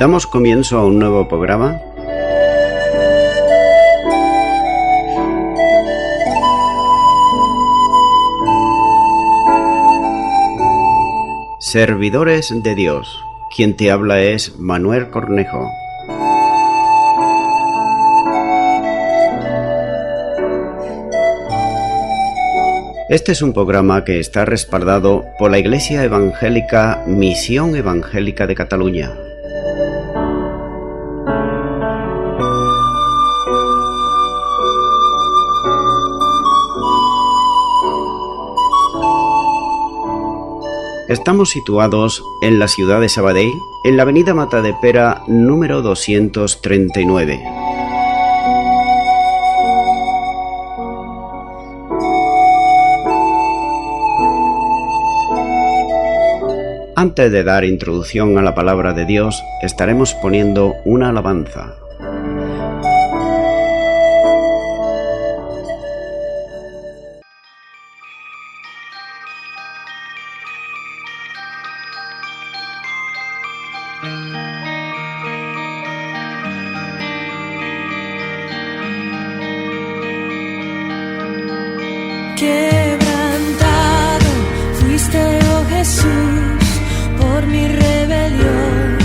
Damos comienzo a un nuevo programa. Servidores de Dios. Quien te habla es Manuel Cornejo. Este es un programa que está respaldado por la Iglesia Evangélica Misión Evangélica de Cataluña. Estamos situados en la ciudad de Sabadell, en la avenida Matadepera número 239. Antes de dar introducción a la palabra de Dios, estaremos poniendo una alabanza. Quebrantado fuiste, oh Jesús, por mi rebelión.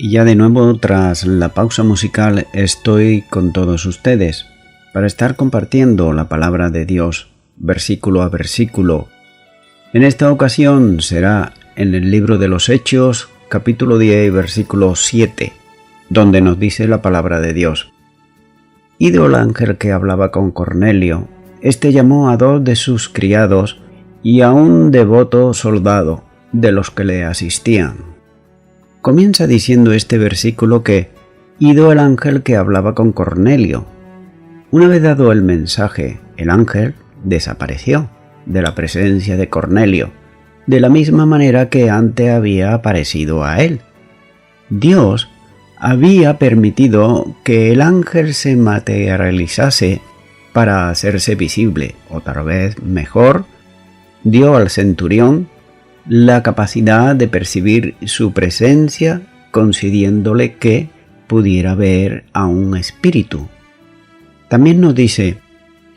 Y ya de nuevo, tras la pausa musical, estoy con todos ustedes para estar compartiendo la palabra de Dios, versículo a versículo. En esta ocasión será en el libro de los Hechos, capítulo 10, versículo 7, donde nos dice la palabra de Dios. Ido el ángel que hablaba con Cornelio, éste llamó a 2 de sus criados y a un devoto soldado de los que le asistían. Comienza diciendo este versículo que ido el ángel que hablaba con Cornelio. Una vez dado el mensaje, el ángel desapareció de la presencia de Cornelio, de la misma manera que antes había aparecido a él. Dios había permitido que el ángel se materializase para hacerse visible, o tal vez mejor, dio al centurión la capacidad de percibir su presencia, concediéndole que pudiera ver a un espíritu. También nos dice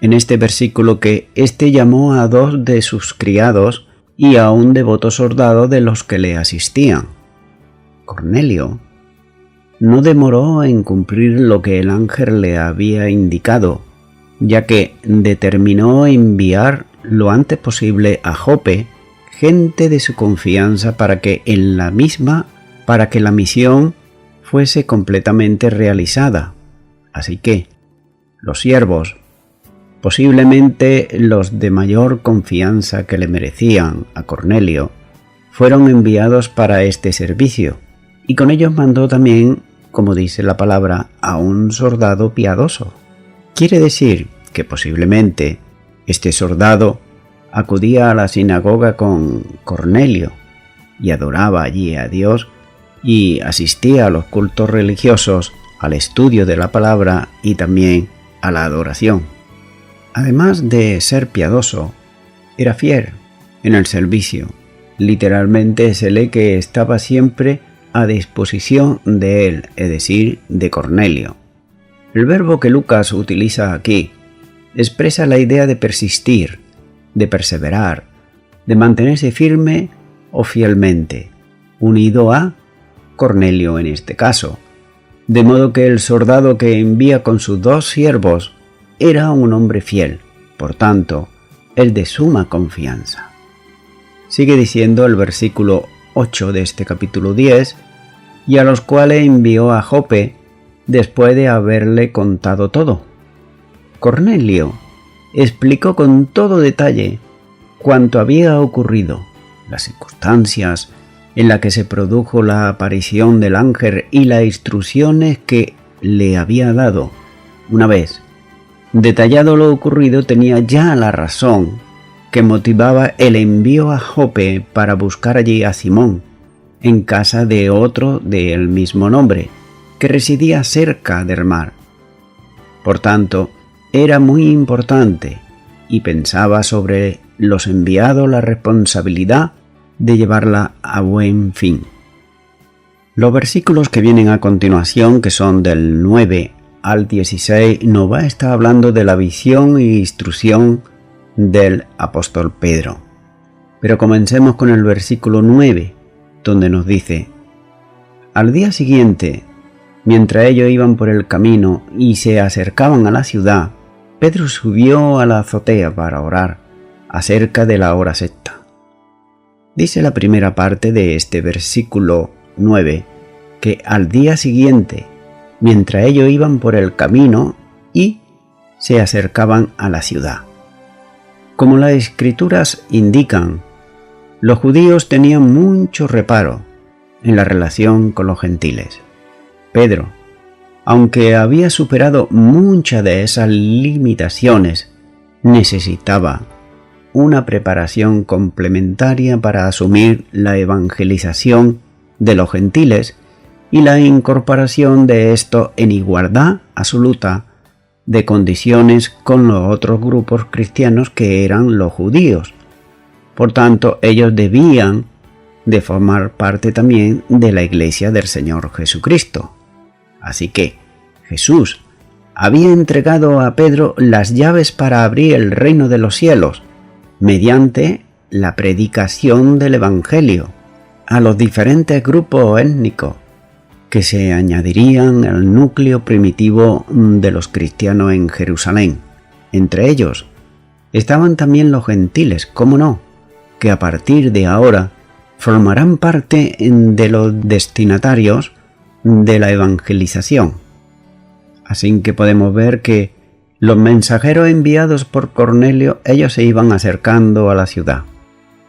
en este versículo que éste llamó a 2 de sus criados y a un devoto soldado de los que le asistían. Cornelio no demoró en cumplir lo que el ángel le había indicado, ya que determinó enviar lo antes posible a Jope gente de su confianza para que la misión fuese completamente realizada. Así que los siervos, posiblemente los de mayor confianza que le merecían a Cornelio, fueron enviados para este servicio, y con ellos mandó también, como dice la palabra, a un soldado piadoso. Quiere decir que posiblemente este soldado acudía a la sinagoga con Cornelio y adoraba allí a Dios y asistía a los cultos religiosos, al estudio de la palabra y también a la adoración. Además de ser piadoso, era fiel en el servicio. Literalmente se lee que estaba siempre a disposición de él, es decir, de Cornelio. El verbo que Lucas utiliza aquí expresa la idea de persistir, de perseverar, de mantenerse firme o fielmente, unido a Cornelio en este caso, de modo que el soldado que envía con sus 2 siervos era un hombre fiel, por tanto, el de suma confianza. Sigue diciendo el versículo 8 de este capítulo 10, y a los cuales envió a Jope después de haberle contado todo. Cornelio explicó con todo detalle cuanto había ocurrido, las circunstancias en las que se produjo la aparición del ángel y las instrucciones que le había dado. Una vez detallado lo ocurrido, tenía ya la razón que motivaba el envío a Jope para buscar allí a Simón, en casa de otro del mismo nombre, que residía cerca del mar. Por tanto, era muy importante y pensaba sobre los enviados la responsabilidad de llevarla a buen fin. Los versículos que vienen a continuación, que son del 9 al 16, nos va a estar hablando de la visión e instrucción del apóstol Pedro. Pero comencemos con el versículo 9, donde nos dice: al día siguiente, mientras ellos iban por el camino y se acercaban a la ciudad, Pedro subió a la azotea para orar acerca de la hora sexta. Dice la primera parte de este versículo 9 que al día siguiente, mientras ellos iban por el camino y se acercaban a la ciudad. Como las escrituras indican, los judíos tenían mucho reparo en la relación con los gentiles. Pedro, aunque había superado muchas de esas limitaciones, necesitaba una preparación complementaria para asumir la evangelización de los gentiles y la incorporación de esto en igualdad absoluta de condiciones con los otros grupos cristianos que eran los judíos. Por tanto, ellos debían de formar parte también de la iglesia del Señor Jesucristo. Así que Jesús había entregado a Pedro las llaves para abrir el reino de los cielos mediante la predicación del Evangelio a los diferentes grupos étnicos, que se añadirían al núcleo primitivo de los cristianos en Jerusalén. Entre ellos estaban también los gentiles, cómo no, que a partir de ahora formarán parte de los destinatarios de la evangelización. Así que podemos ver que los mensajeros enviados por Cornelio, ellos se iban acercando a la ciudad.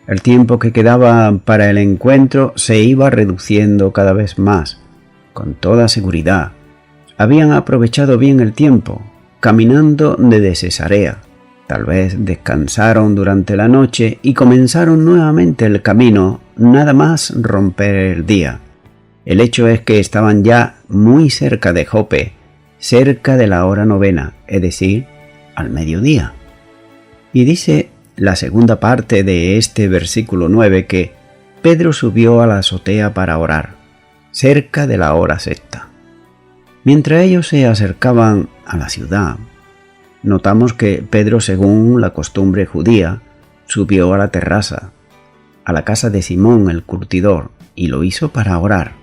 El tiempo que quedaba para el encuentro se iba reduciendo cada vez más. Con toda seguridad, habían aprovechado bien el tiempo, caminando desde Cesarea. Tal vez descansaron durante la noche y comenzaron nuevamente el camino, nada más romper el día. El hecho es que estaban ya muy cerca de Jope, cerca de la hora novena, es decir, al mediodía. Y dice la segunda parte de este versículo 9 que Pedro subió a la azotea para orar, cerca de la hora sexta. Mientras ellos se acercaban a la ciudad, notamos que Pedro, según la costumbre judía, subió a la terraza, a la casa de Simón el curtidor, y lo hizo para orar.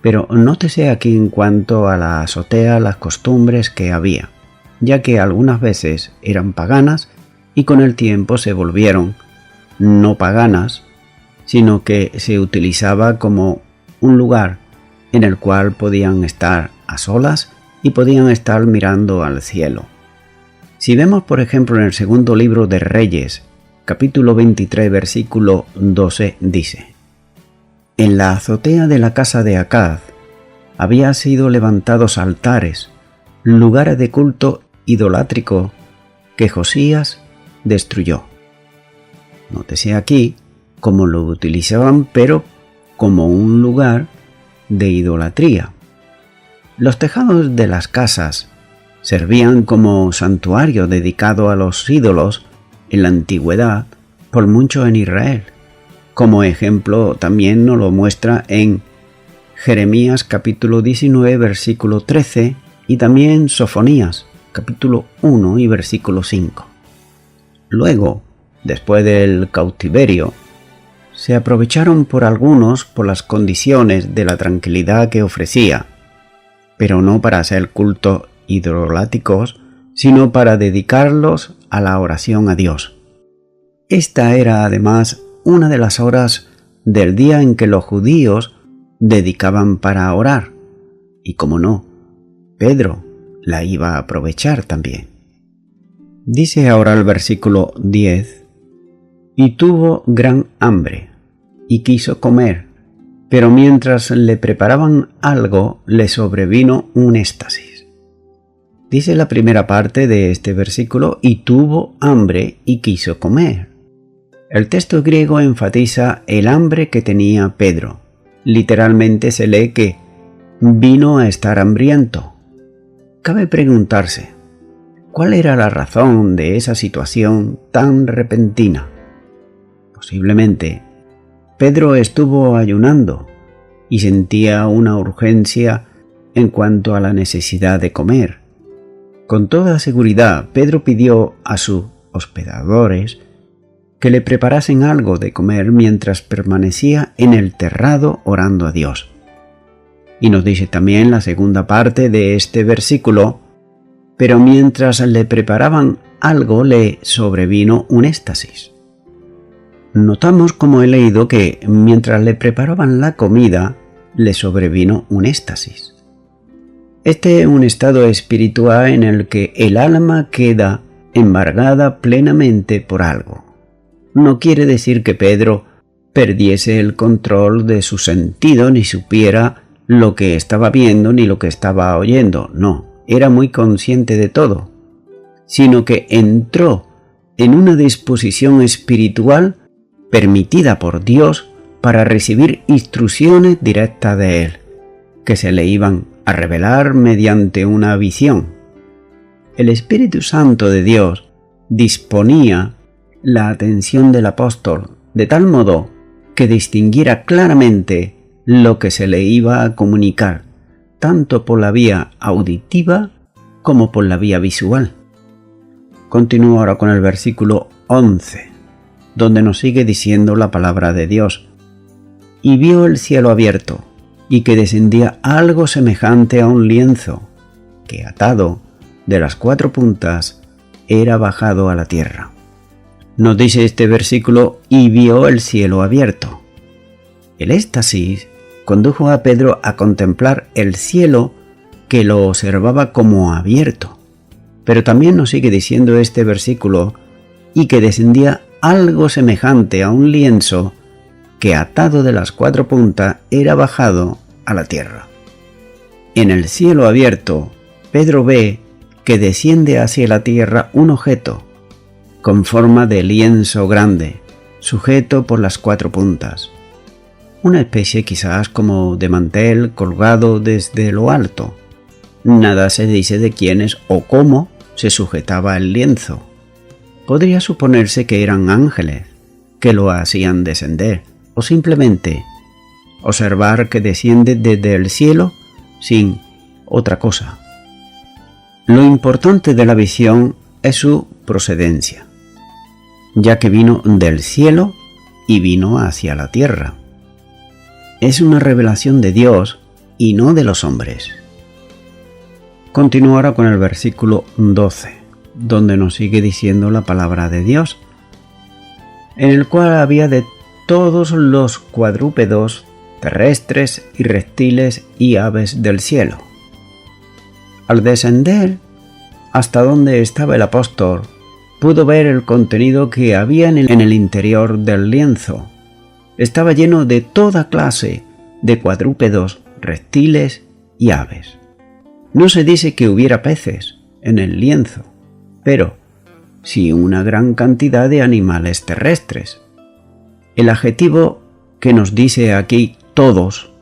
Pero nótese aquí en cuanto a la azotea las costumbres que había, ya que algunas veces eran paganas y con el tiempo se volvieron no paganas, sino que se utilizaba como un lugar en el cual podían estar a solas y podían estar mirando al cielo. Si vemos, por ejemplo, en el segundo libro de Reyes, capítulo 23, versículo 12, dice: En la azotea de la casa de Acaz había sido levantados altares, lugares de culto idolátrico que Josías destruyó. Nótese aquí cómo lo utilizaban, pero como un lugar de idolatría. Los tejados de las casas servían como santuario dedicado a los ídolos en la antigüedad por mucho en Israel. Como ejemplo también nos lo muestra en Jeremías capítulo 19 versículo 13 y también Sofonías capítulo 1 y versículo 5. Luego, después del cautiverio, se aprovecharon por algunos por las condiciones de la tranquilidad que ofrecía, pero no para hacer cultos idolátricos, sino para dedicarlos a la oración a Dios. Esta era además una de las horas del día en que los judíos dedicaban para orar, y como no, Pedro la iba a aprovechar también. Dice ahora el versículo 10: Y tuvo gran hambre, y quiso comer, pero mientras le preparaban algo, le sobrevino un éxtasis. Dice la primera parte de este versículo: y tuvo hambre y quiso comer. El texto griego enfatiza el hambre que tenía Pedro. Literalmente se lee que vino a estar hambriento. Cabe preguntarse, ¿cuál era la razón de esa situación tan repentina? Posiblemente, Pedro estuvo ayunando y sentía una urgencia en cuanto a la necesidad de comer. Con toda seguridad, Pedro pidió a sus hospedadores que le preparasen algo de comer mientras permanecía en el terrado orando a Dios. Y nos dice también la segunda parte de este versículo: pero mientras le preparaban algo, le sobrevino un éxtasis. Notamos, como he leído, que mientras le preparaban la comida, le sobrevino un éxtasis. Este es un estado espiritual en el que el alma queda embargada plenamente por algo. No quiere decir que Pedro perdiese el control de su sentido, ni supiera lo que estaba viendo ni lo que estaba oyendo. No, era muy consciente de todo, sino que entró en una disposición espiritual permitida por Dios para recibir instrucciones directas de Él, que se le iban a revelar mediante una visión. El Espíritu Santo de Dios disponía la atención del apóstol de tal modo que distinguiera claramente lo que se le iba a comunicar, tanto por la vía auditiva como por la vía visual. Continúo ahora con el versículo 11, donde nos sigue diciendo la palabra de Dios: y vio el cielo abierto, y que descendía algo semejante a un lienzo, que atado de las 4 puntas era bajado a la tierra. Nos dice este versículo: y vio el cielo abierto. El éxtasis condujo a Pedro a contemplar el cielo, que lo observaba como abierto. Pero también nos sigue diciendo este versículo: y que descendía algo semejante a un lienzo, que atado de las 4 puntas era bajado a la tierra. En el cielo abierto, Pedro ve que desciende hacia la tierra un objeto con forma de lienzo grande, sujeto por las 4 puntas. Una especie quizás como de mantel colgado desde lo alto. Nada se dice de quiénes o cómo se sujetaba el lienzo. Podría suponerse que eran ángeles que lo hacían descender, o simplemente observar que desciende desde el cielo sin otra cosa. Lo importante de la visión es su procedencia, ya que vino del cielo y vino hacia la tierra. Es una revelación de Dios y no de los hombres. Continúo ahora con el versículo 12, donde nos sigue diciendo la palabra de Dios, en el cual había de todos los cuadrúpedos, terrestres y reptiles y aves del cielo. Al descender hasta donde estaba el apóstol, pudo ver el contenido que había en el interior del lienzo. Estaba lleno de toda clase de cuadrúpedos, reptiles y aves. No se dice que hubiera peces en el lienzo, pero sí una gran cantidad de animales terrestres. El adjetivo que nos dice aquí todos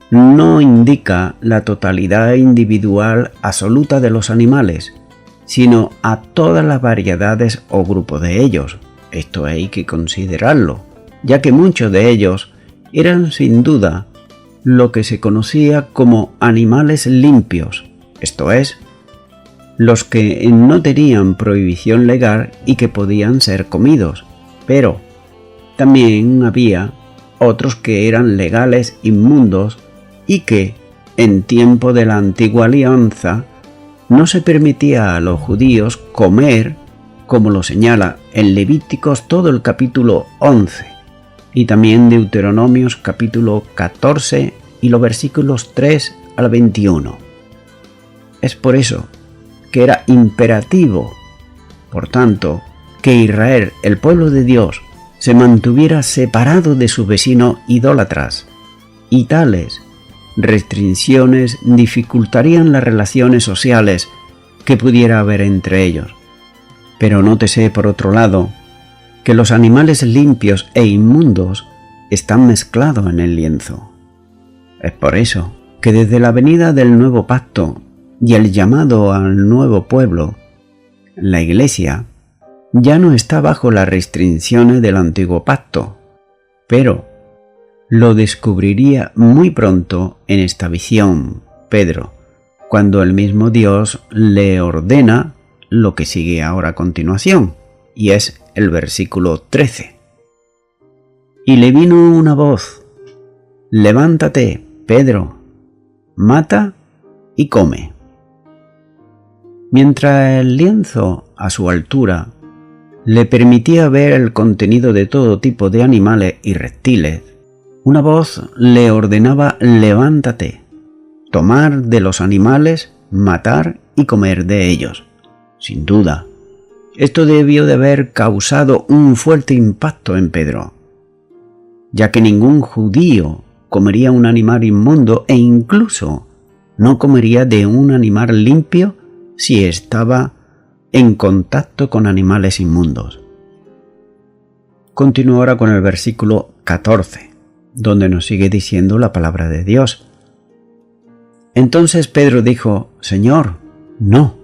no indica la totalidad individual absoluta de los animales, sino a todas las variedades o grupos de ellos. Esto hay que considerarlo, ya que muchos de ellos eran sin duda lo que se conocía como animales limpios, esto es, los que no tenían prohibición legal y que podían ser comidos, pero también había otros que eran legales inmundos y que, en tiempo de la antigua alianza, no se permitía a los judíos comer, como lo señala en Levíticos todo el capítulo 11 y también Deuteronomios capítulo 14 y los versículos 3 al 21. Es por eso que era imperativo, por tanto, que Israel, el pueblo de Dios, se mantuviera separado de sus vecinos idólatras, y tales restricciones dificultarían las relaciones sociales que pudiera haber entre ellos. Pero nótese, por otro lado, que los animales limpios e inmundos están mezclados en el lienzo. Es por eso que desde la venida del nuevo pacto y el llamado al nuevo pueblo, la Iglesia ya no está bajo las restricciones del antiguo pacto, pero lo descubriría muy pronto en esta visión Pedro, cuando el mismo Dios le ordena lo que sigue ahora a continuación, y es el versículo 13. Y le vino una voz: levántate, Pedro, mata y come. Mientras el lienzo a su altura le permitía ver el contenido de todo tipo de animales y reptiles, una voz le ordenaba: levántate, tomar de los animales, matar y comer de ellos. Sin duda, esto debió de haber causado un fuerte impacto en Pedro, ya que ningún judío comería un animal inmundo e incluso no comería de un animal limpio si estaba en contacto con animales inmundos. Continúo ahora con el versículo 14, donde nos sigue diciendo la palabra de Dios. Entonces Pedro dijo: Señor, no,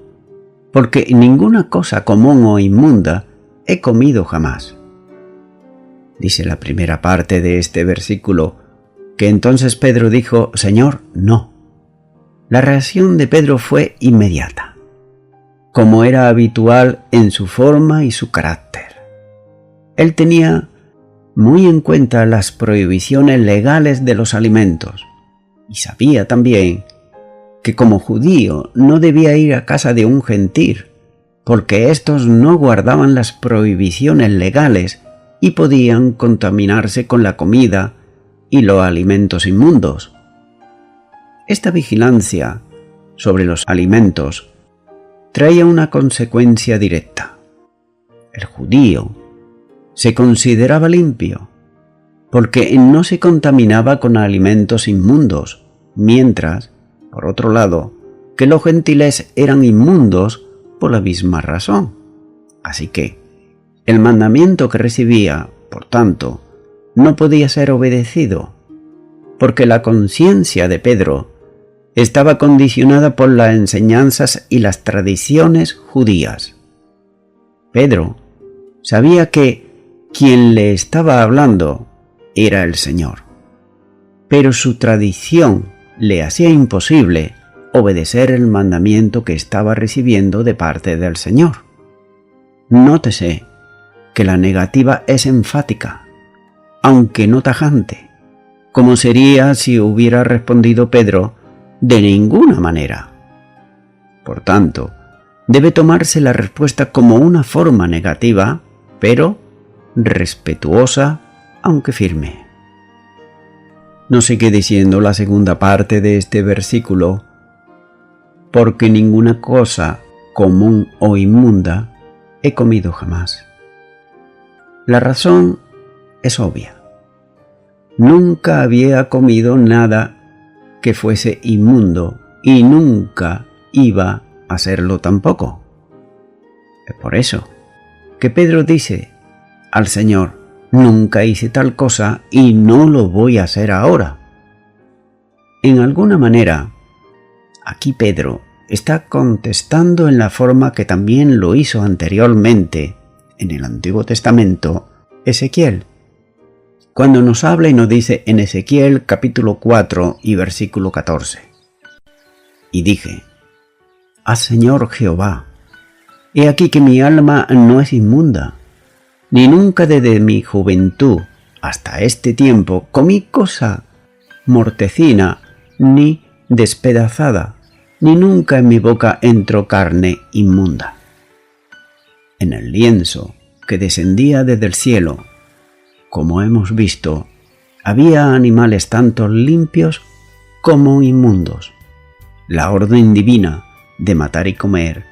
porque ninguna cosa común o inmunda he comido jamás. Dice la primera parte de este versículo que entonces Pedro dijo: Señor, no. La reacción de Pedro fue inmediata, como era habitual en su forma y su carácter. Él tenía muy en cuenta las prohibiciones legales de los alimentos, Y sabía también que como judío no debía ir a casa de un gentil, porque éstos no guardaban las prohibiciones legales y podían contaminarse con la comida y los alimentos inmundos. Esta vigilancia sobre los alimentos traía una consecuencia directa. El judío se consideraba limpio porque no se contaminaba con alimentos inmundos, mientras, por otro lado, que los gentiles eran inmundos por la misma razón. Así que el mandamiento que recibía, por tanto, no podía ser obedecido, porque la conciencia de Pedro estaba condicionada por las enseñanzas y las tradiciones judías. Pedro sabía que quien le estaba hablando era el Señor, pero su tradición le hacía imposible obedecer el mandamiento que estaba recibiendo de parte del Señor. Nótese que la negativa es enfática, aunque no tajante, como sería si hubiera respondido Pedro: de ninguna manera. Por tanto, debe tomarse la respuesta como una forma negativa, pero respetuosa, aunque firme. Nos sigue diciendo la segunda parte de este versículo: porque ninguna cosa común o inmunda he comido jamás. La razón es obvia. Nunca había comido nada que fuese inmundo y nunca iba a hacerlo tampoco. Es por eso que Pedro dice al Señor: nunca hice tal cosa y no lo voy a hacer ahora. En alguna manera, aquí Pedro está contestando en la forma que también lo hizo anteriormente en el Antiguo Testamento Ezequiel, cuando nos habla y nos dice en Ezequiel capítulo 4 y versículo 14: y dije: ah, Señor Jehová, he aquí que mi alma no es inmunda, ni nunca desde mi juventud hasta este tiempo comí cosa mortecina ni despedazada, ni nunca en mi boca entró carne inmunda. En el lienzo que descendía desde el cielo, como hemos visto, había animales tanto limpios como inmundos. La orden divina de matar y comer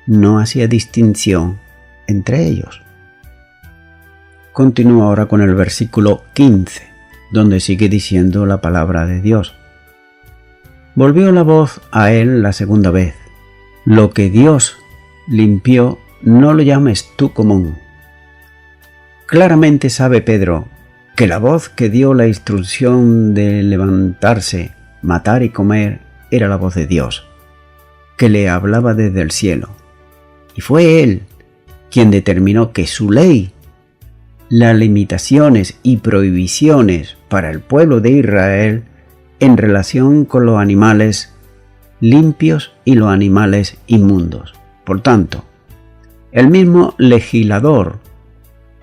no hacía distinción entre ellos. Continúa ahora con el versículo 15, donde sigue diciendo la palabra de Dios. Volvió la voz a él la segunda vez: lo que Dios limpió, no lo llames tú común. Claramente sabe Pedro que la voz que dio la instrucción de levantarse, matar y comer era la voz de Dios, que le hablaba desde el cielo. Y fue él quien determinó que su ley, las limitaciones y prohibiciones para el pueblo de Israel en relación con los animales limpios y los animales inmundos. Por tanto, el mismo legislador,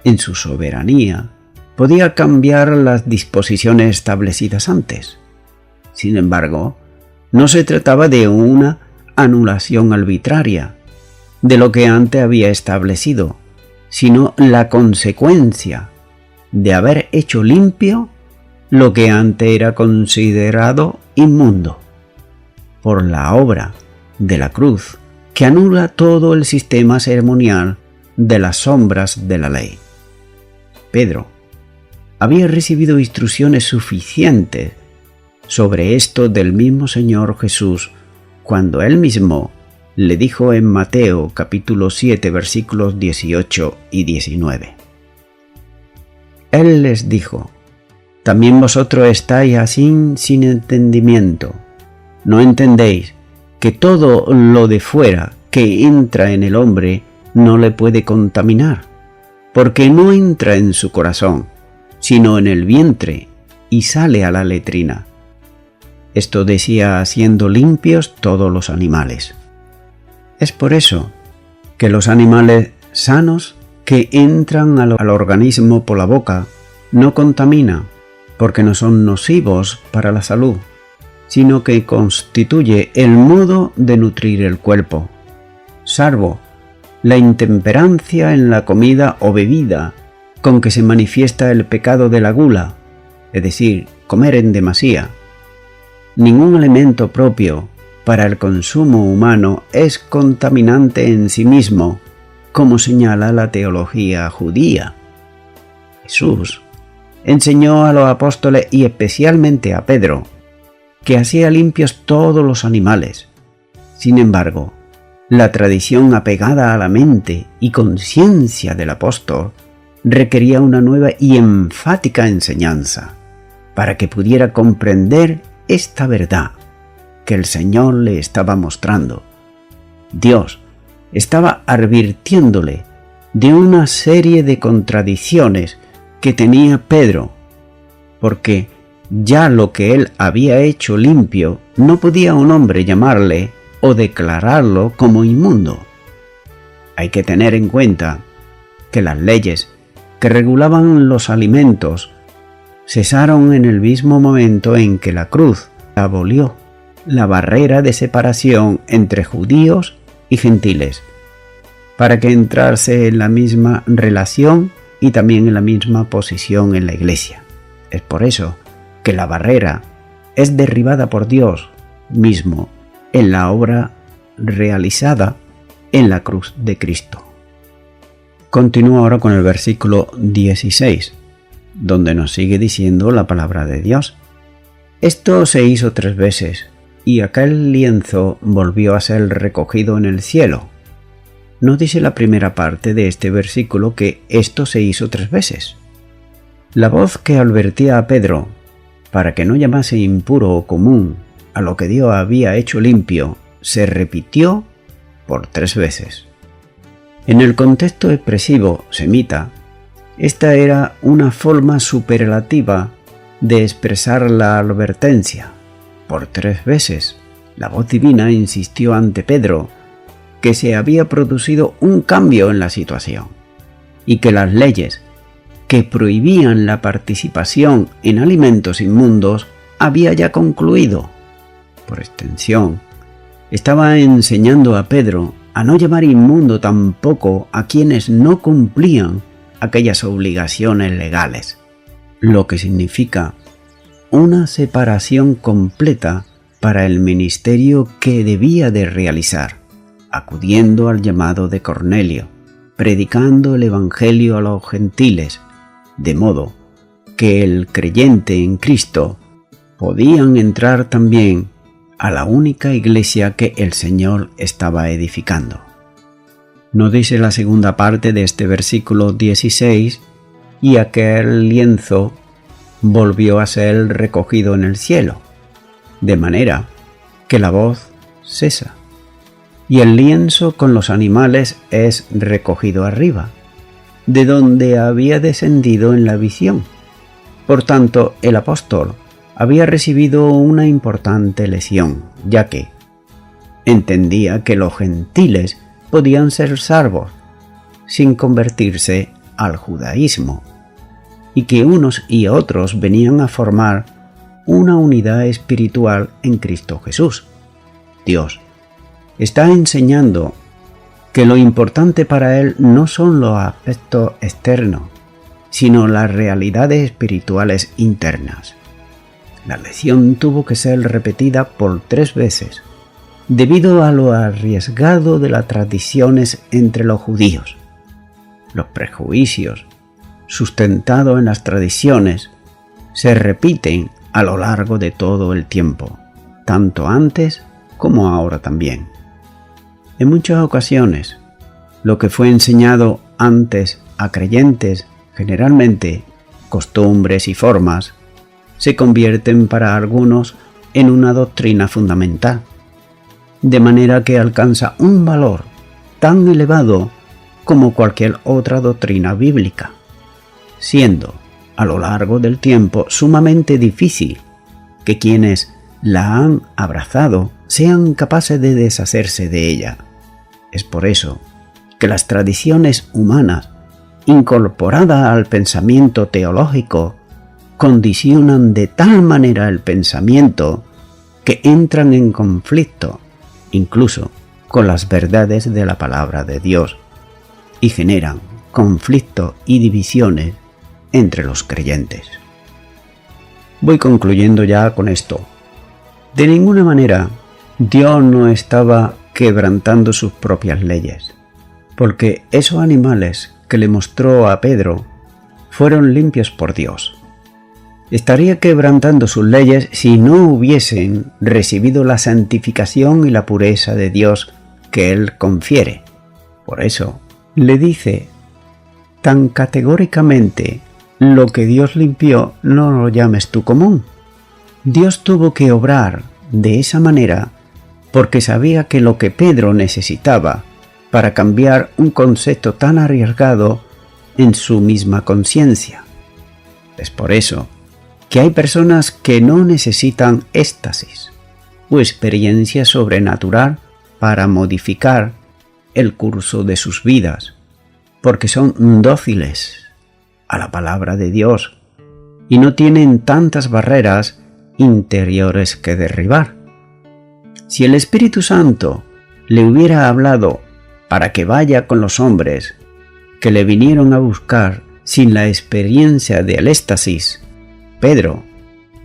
en su soberanía, podía cambiar las disposiciones establecidas antes. Sin embargo, no se trataba de una anulación arbitraria de lo que antes había establecido, sino la consecuencia de haber hecho limpio lo que antes era considerado inmundo, por la obra de la cruz, que anula todo el sistema ceremonial de las sombras de la ley. Pedro había recibido instrucciones suficientes sobre esto del mismo Señor Jesús cuando él mismo le dijo en Mateo capítulo 7 versículos 18 y 19. Él les dijo: también vosotros estáis así sin entendimiento. ¿No entendéis que todo lo de fuera que entra en el hombre no le puede contaminar? Porque no entra en su corazón, sino en el vientre, y sale a la letrina. Esto decía haciendo limpios todos los animales. Es por eso que los animales sanos que entran al organismo por la boca no contaminan, porque no son nocivos para la salud. sino que constituye el modo de nutrir el cuerpo, salvo la intemperancia en la comida o bebida con que se manifiesta el pecado de la gula, es decir, comer en demasía. Ningún alimento propio para el consumo humano es contaminante en sí mismo, como señala la teología judía. Jesús enseñó a los apóstoles y especialmente a Pedro que hacía limpios todos los animales. Sin embargo, la tradición apegada a la mente y conciencia del apóstol requería una nueva y enfática enseñanza para que pudiera comprender esta verdad que el Señor le estaba mostrando. Dios estaba advirtiéndole de una serie de contradicciones que tenía Pedro, porque ya lo que él había hecho limpio no podía un hombre llamarle o declararlo como inmundo. Hay que tener en cuenta que las leyes que regulaban los alimentos cesaron en el mismo momento en que la cruz abolió la barrera de separación entre judíos y gentiles, para que entrase en la misma relación y también en la misma posición en la iglesia. Es por eso que la barrera es derribada por Dios mismo en la obra realizada en la cruz de Cristo. Continúo ahora con el versículo 16, donde nos sigue diciendo la palabra de Dios. Esto se hizo 3 veces, y aquel lienzo volvió a ser recogido en el cielo. No dice la primera parte de este versículo que esto se hizo 3 veces. La voz que advertía a Pedro para que no llamase impuro o común a lo que Dios había hecho limpio se repitió por 3 veces. En el contexto expresivo semita, esta era una forma superlativa de expresar la advertencia. Por 3 veces, la voz divina insistió ante Pedro que se había producido un cambio en la situación y que las leyes que prohibían la participación en alimentos inmundos había ya concluido. Por extensión, estaba enseñando a Pedro a no llamar inmundo tampoco a quienes no cumplían aquellas obligaciones legales, lo que significa una separación completa para el ministerio que debía de realizar, acudiendo al llamado de Cornelio, predicando el Evangelio a los gentiles, de modo que el creyente en Cristo podían entrar también a la única iglesia que el Señor estaba edificando. Nos dice la segunda parte de este versículo 16, y aquel lienzo volvió a ser recogido en el cielo, de manera que la voz cesa, y el lienzo con los animales es recogido arriba, de donde había descendido en la visión. Por tanto, el apóstol había recibido una importante lección, ya que entendía que los gentiles podían ser salvos sin convertirse al judaísmo, y que unos y otros venían a formar una unidad espiritual en Cristo Jesús. Dios está enseñando que lo importante para él no son los aspectos externos, sino las realidades espirituales internas. La lección tuvo que ser repetida por 3 veces, debido a lo arriesgado de las tradiciones entre los judíos. Los prejuicios, sustentados en las tradiciones, se repiten a lo largo de todo el tiempo, tanto antes como ahora también. En muchas ocasiones, lo que fue enseñado antes a creyentes, generalmente costumbres y formas, se convierten para algunos en una doctrina fundamental, de manera que alcanza un valor tan elevado como cualquier otra doctrina bíblica, siendo a lo largo del tiempo sumamente difícil que quienes la han abrazado sean capaces de deshacerse de ella. Es por eso que las tradiciones humanas, incorporadas al pensamiento teológico, condicionan de tal manera el pensamiento que entran en conflicto, incluso con las verdades de la palabra de Dios, y generan conflicto y divisiones entre los creyentes. Voy concluyendo ya con esto. De ninguna manera Dios no estaba quebrantando sus propias leyes, porque esos animales que le mostró a Pedro fueron limpios por Dios. Estaría quebrantando sus leyes si no hubiesen recibido la santificación y la pureza de Dios que Él confiere. Por eso le dice tan categóricamente: lo que Dios limpió no lo llames tú común. Dios tuvo que obrar de esa manera porque sabía que lo que Pedro necesitaba para cambiar un concepto tan arriesgado en su misma conciencia. Es por eso que hay personas que no necesitan éxtasis o experiencia sobrenatural para modificar el curso de sus vidas, porque son dóciles a la palabra de Dios y no tienen tantas barreras interiores que derribar. Si el Espíritu Santo le hubiera hablado para que vaya con los hombres que le vinieron a buscar sin la experiencia del éxtasis, Pedro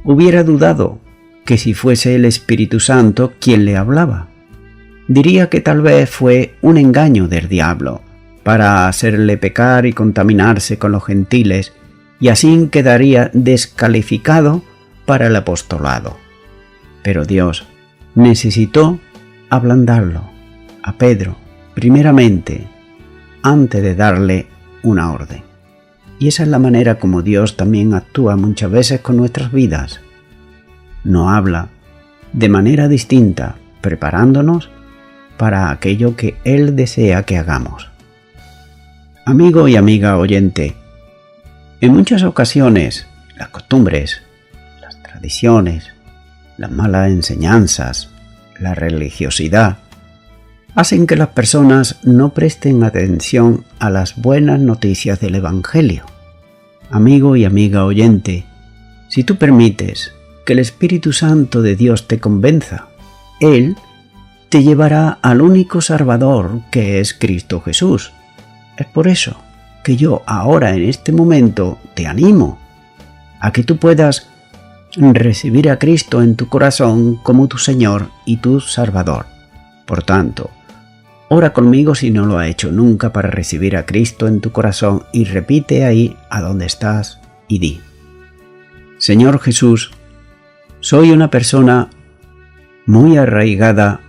hubiera dudado que si fuese el Espíritu Santo quien le hablaba. Diría que tal vez fue un engaño del diablo para hacerle pecar y contaminarse con los gentiles, y así quedaría descalificado para el apostolado. Pero Dios necesitó ablandarlo a Pedro, primeramente, antes de darle una orden. Y esa es la manera como Dios también actúa muchas veces con nuestras vidas. Nos habla de manera distinta, preparándonos para aquello que Él desea que hagamos. Amigo y amiga oyente, en muchas ocasiones las costumbres, las tradiciones, las malas enseñanzas, la religiosidad, hacen que las personas no presten atención a las buenas noticias del Evangelio. Amigo y amiga oyente, si tú permites que el Espíritu Santo de Dios te convenza, Él te llevará al único Salvador que es Cristo Jesús. Es por eso que yo ahora en este momento te animo a que tú puedas recibir a Cristo en tu corazón como tu Señor y tu Salvador. Por tanto, ora conmigo si no lo has hecho nunca para recibir a Cristo en tu corazón y repite ahí a donde estás y di: Señor Jesús, soy una persona muy arraigada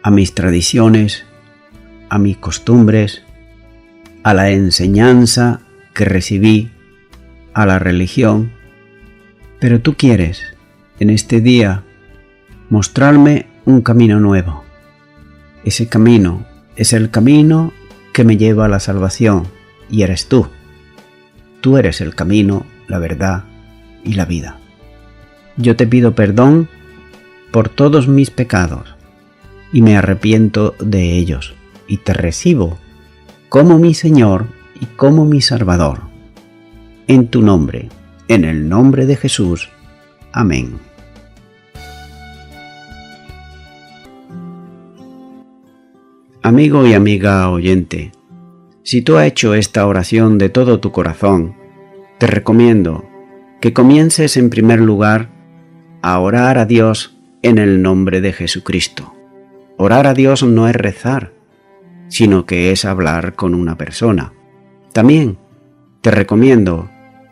a mis tradiciones, a mis costumbres, a la enseñanza que recibí, a la religión, pero tú quieres, en este día, mostrarme un camino nuevo. Ese camino es el camino que me lleva a la salvación, y eres tú. Tú eres el camino, la verdad y la vida. Yo te pido perdón por todos mis pecados, y me arrepiento de ellos, y te recibo como mi Señor y como mi Salvador. En tu nombre, en el nombre de Jesús. Amén. Amigo y amiga oyente, si tú has hecho esta oración de todo tu corazón, te recomiendo que comiences en primer lugar a orar a Dios en el nombre de Jesucristo. Orar a Dios no es rezar, sino que es hablar con una persona. También te recomiendo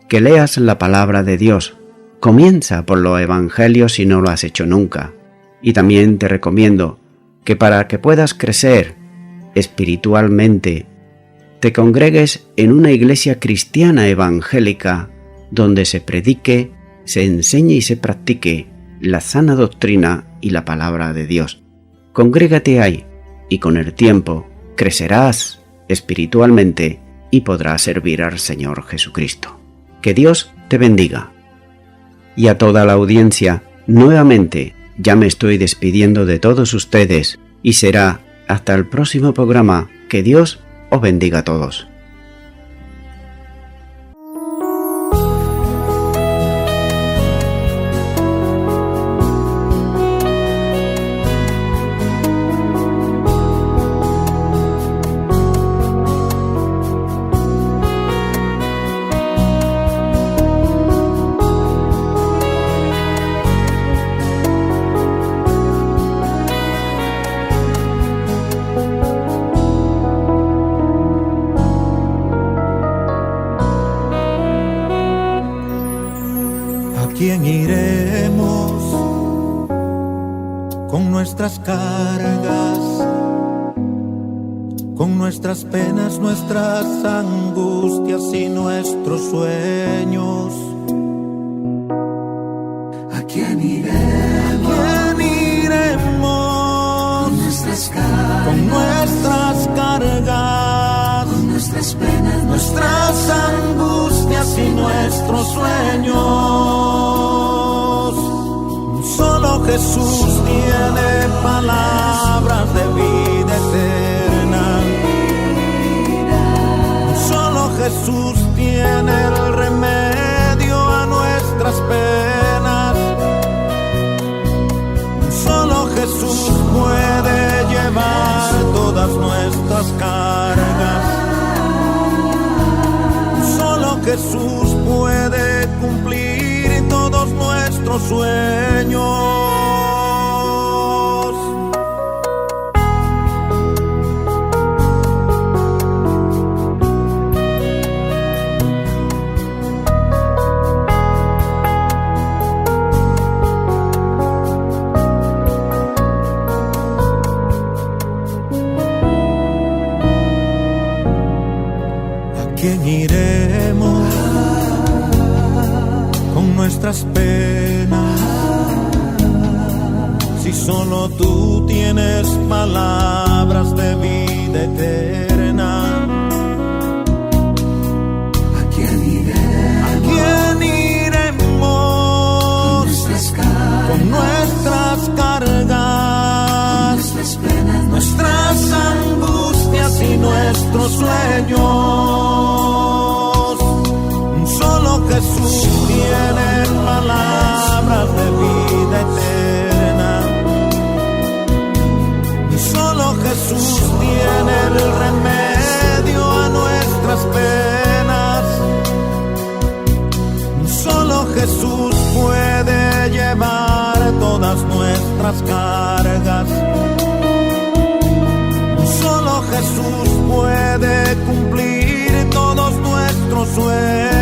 que leas la palabra de Dios. Comienza por los evangelios si no lo has hecho nunca. Y también te recomiendo que para que puedas crecer espiritualmente, te congregues en una iglesia cristiana evangélica donde se predique, se enseñe y se practique la sana doctrina y la palabra de Dios. Congrégate ahí y con el tiempo crecerás espiritualmente y podrás servir al Señor Jesucristo. Que Dios te bendiga. Y a toda la audiencia, nuevamente, ya me estoy despidiendo de todos ustedes y será hasta el próximo programa. Que Dios os bendiga a todos. con nuestras penas, nuestras angustias y nuestros sueños. ¿A quién iremos? ¿A quién iremos? Con nuestras cargas, con nuestras cargas, con nuestras penas, nuestras angustias y nuestros sueños. Solo Jesús tiene palabras de vida eterna. Solo Jesús tiene el remedio a nuestras penas. Solo Jesús puede llevar todas nuestras cargas. Solo Jesús puede cumplir todos nuestros sueños. ¿A quién iremos con nuestras penas? Si solo tú tienes palabras de vida eterna. ¿a quién iremos? ¿A quién iremos? Con nuestras cargas, Con nuestras cargas, nuestras penas, nuestras angustias y nuestros sueños. Solo Jesús tiene palabras de vida eterna. Solo Jesús tiene el remedio a nuestras penas. Solo Jesús puede llevar todas nuestras cargas. Solo Jesús puede cumplir todos nuestros sueños.